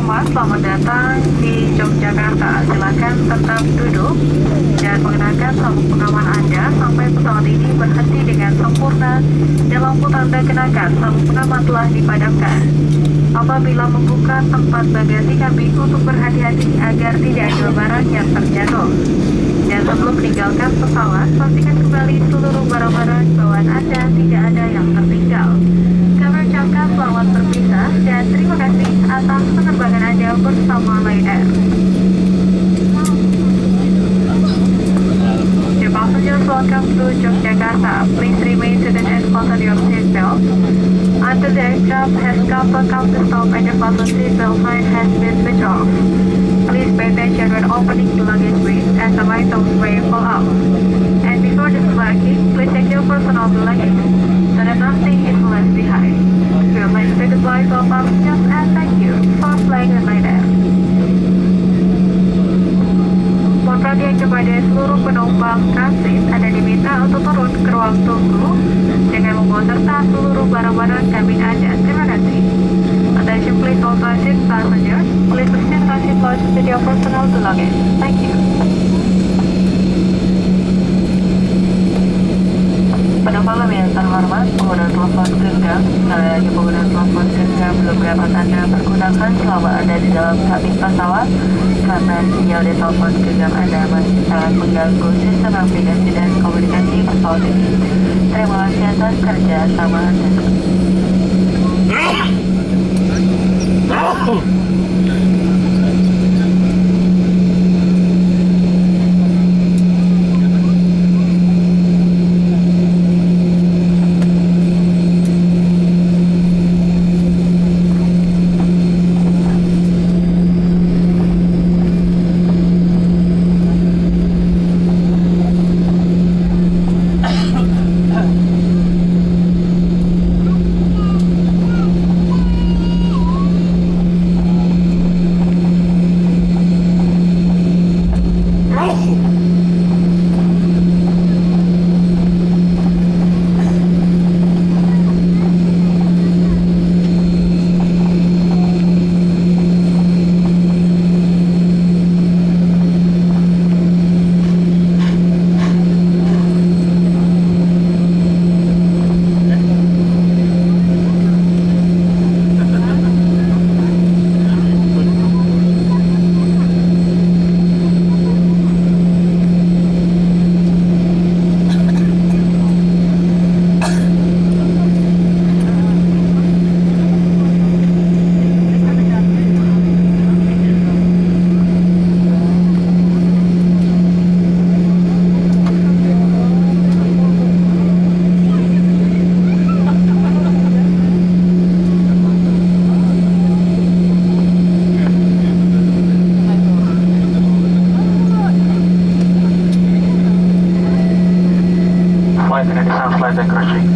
terhormat, selamat datang di Yogyakarta. Silakan tetap duduk dan mengenakan sabuk pengaman Anda sampai pesawat ini berhenti dengan sempurna dan lampu tanda kenakan sabuk pengaman telah dipadamkan. Apabila membuka tempat bagasi kami untuk berhati-hati agar tidak ada barang yang terjatuh. Dan sebelum meninggalkan pesawat, pastikan kembali seluruh barang-barang bawaan Anda tidak ada yang tertinggal. Kami ucapkan selamat berpisah dan terima kasih atas penerbangan Anda bersama Lion Air. Dear passengers, welcome to Yogyakarta. Please remain seated and fasten your seatbelt. Until the aircraft has come to stop and your fasten seatbelt sign has been switched off. Please pay attention when opening the luggage bin as some items may fall out. And before disembarking, please check your personal belongings so that nothing is left behind. We would like to say goodbye to our passengers and thank you for flying with Lion Air. Mohon perhatian kepada seluruh penumpang transit, Anda diminta untuk turun ke ruang tunggu dengan membawa serta seluruh barang-barang kabin Anda. Terima kasih. Attention please all transit passengers. Please proceed transit lodge with your personal belongings. Thank you. Penumpang yang terhormat, pengguna telepon genggam. Sekali lagi pengguna telepon genggam belum dapat Anda pergunakan selama Anda di dalam kabin pesawat karena sinyal di telepon genggam Anda masih sangat mengganggu sistem navigasi dan komunikasi pesawat ini. Terima kasih atas kerja sama Anda. Flight Indonesia, flight and crashing.